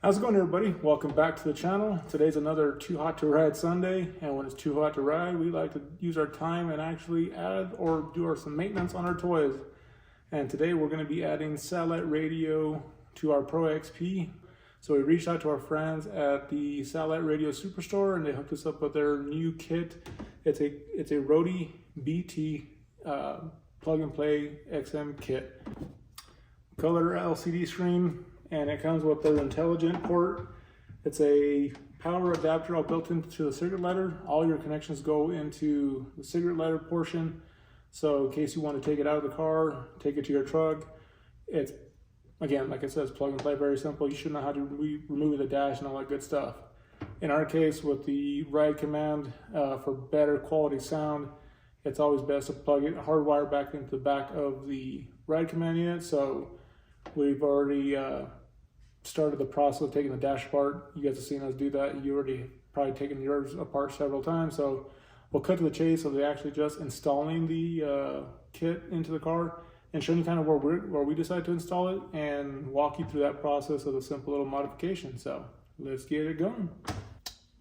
How's it going, everybody? Welcome back to the channel. Today's another Too Hot to Ride Sunday, and when it's too hot to ride, we like to use our time and actually add or do some maintenance on our toys. And today we're going to be adding satellite radio to our Pro XP. So we reached out to our friends at the Satellite Radio Superstore, and they hooked us up with their new kit. It's a Roady BT plug and play XM kit. Color LCD screen. And it comes with their intelligent port. It's a power adapter all built into the cigarette lighter. All your connections go into the cigarette lighter portion. So in case you want to take it out of the car, take it to your truck, it's, again, like it says, plug and play, very simple. You should know how to remove the dash and all that good stuff. In our case, with the ride command, for better quality sound, it's always best to plug it hardwire back into the back of the ride command unit. So we've already started the process of taking the dash apart. You guys have seen us do that. You already probably taken yours apart several times. So we'll cut to the chase of actually just installing the kit into the car and showing you kind of where we decide to install it and walk you through that process of a simple little modification. So let's get it going.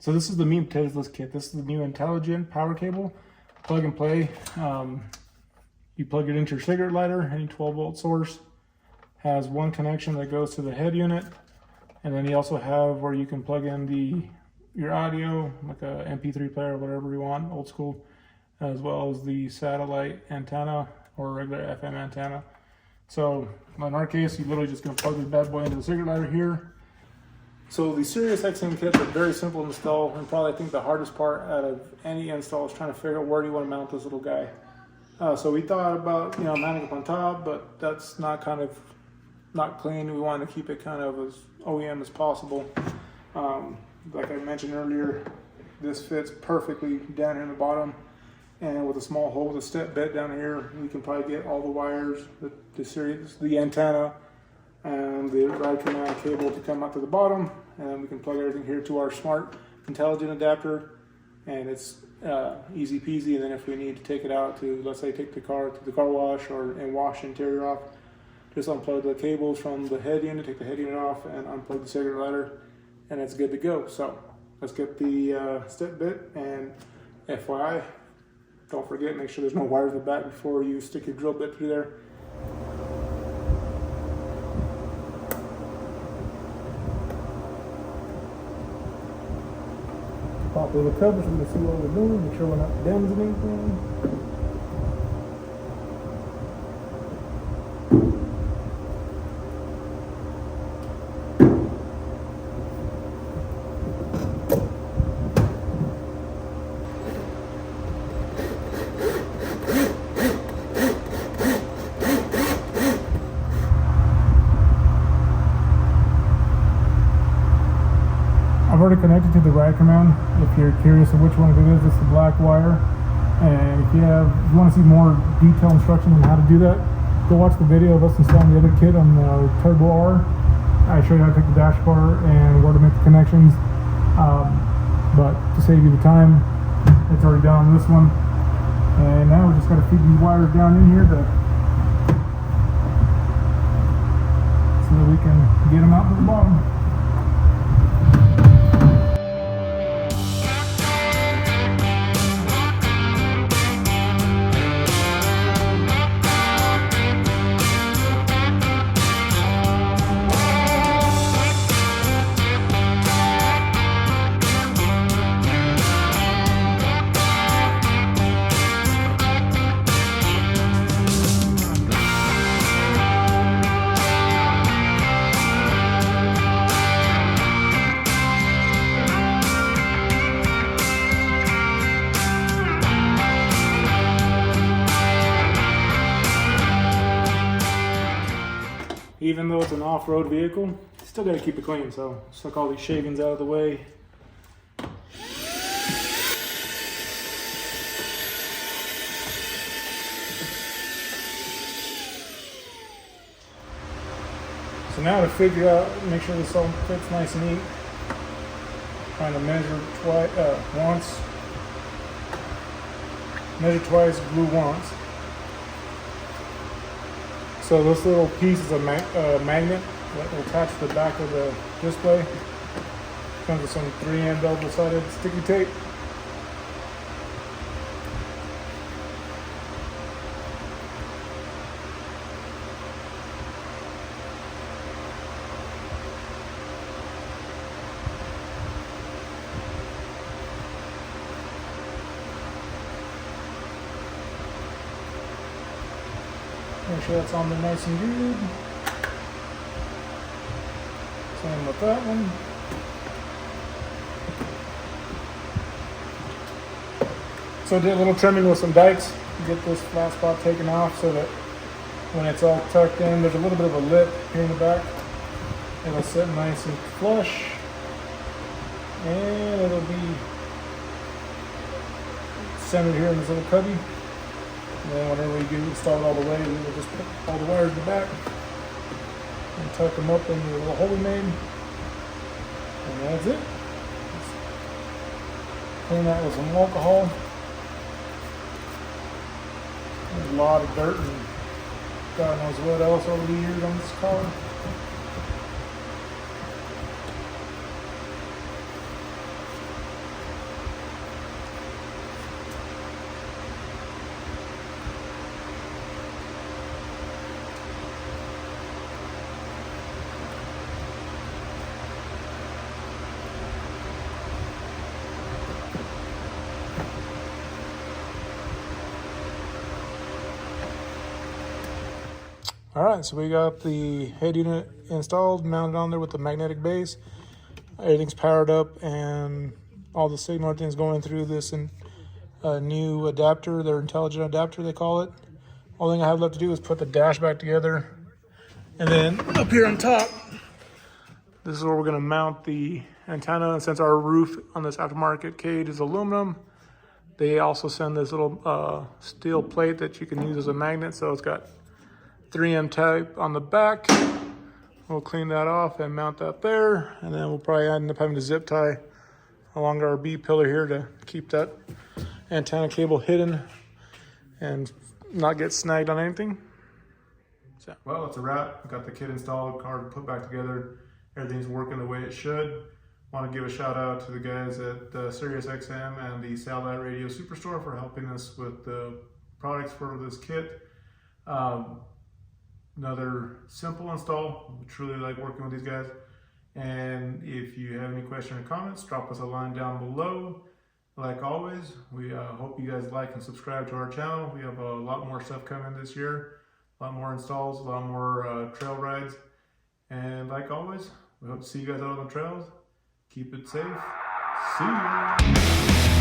So this is the meat and potatoes of this kit. This is the new intelligent power cable, plug and play. You plug it into your cigarette lighter, any 12-volt source. Has one connection that goes to the head unit, and then you also have where you can plug in your audio, like a MP3 player or whatever you want, old school, as well as the satellite antenna or regular FM antenna. So in our case, you're literally just going to plug this bad boy into the cigarette lighter here. So the Sirius XM kits are very simple to install, and probably I think the hardest part out of any install is trying to figure out where do you want to mount this little guy. So we thought about mounting up on top, but that's not clean. We wanted to keep it kind of as OEM as possible. Like I mentioned earlier, this fits perfectly down here in the bottom, and with a small hole with a step bit down here, we can probably get all the wires, the antenna, and the ride command cable to come out to the bottom, and then we can plug everything here to our smart intelligent adapter, and it's easy peasy. And then if we need to take it out to, let's say, take the car to the car wash and wash the interior off, just unplug the cables from the head unit, take the head unit off, and unplug the cigarette lighter, and it's good to go. So let's get the step bit, and FYI, don't forget, make sure there's no wires in the back before you stick your drill bit through there. Pop a little cover so we can see what we're doing, make sure we're not damaging anything. I've already connected to the ride command. If you're curious of which one it is, it's the black wire. And if you want to see more detailed instructions on how to do that, go watch the video of us installing the other kit on the Turbo R. I showed you how to take the dash bar and where to make the connections. But to save you the time, it's already done on this one. And now we just got to feed these wires down in here so that we can get them out to the bottom. Even though it's an off-road vehicle, you still got to keep it clean. So suck all these shavings out of the way. So now to figure out, make sure this all fits nice and neat, trying to measure once, measure twice, glue once. So this little piece is a magnet, that will attach to the back of the display. Comes with some 3M double-sided sticky tape. Make sure that's on there nice and good. Same with that one. So I did a little trimming with some dikes to get this flat spot taken off so that when it's all tucked in, there's a little bit of a lip here in the back. It'll sit nice and flush. And it'll be centered here in this little cubby. And then whenever we get installed all the way, we will just put all the wires in the back and tuck them up into the little hole we made. And that's it. Just clean that with some alcohol. There's a lot of dirt and God knows what else over the years on this car. All right, so we got the head unit installed, mounted on there with the magnetic base. Everything's powered up and all the signal, everything's going through this new adapter, their intelligent adapter they call it. All thing I have left to do is put the dash back together. And then up here on top, this is where we're gonna mount the antenna. And since our roof on this aftermarket cage is aluminum, they also send this little steel plate that you can use as a magnet. So it's got 3M tape on the back. We'll clean that off and mount that there. And then we'll probably end up having to zip tie along our B pillar here to keep that antenna cable hidden and not get snagged on anything. So. Well, it's a wrap. Got the kit installed, car put back together. Everything's working the way it should. Want to give a shout out to the guys at Sirius XM and the Satellite Radio Superstore for helping us with the products for this kit. Another simple install. We truly like working with these guys. And if you have any questions or comments, drop us a line down below. Like always, we hope you guys like and subscribe to our channel. We have a lot more stuff coming this year. A lot more installs, a lot more trail rides. And like always, we hope to see you guys out on the trails. Keep it safe. See you.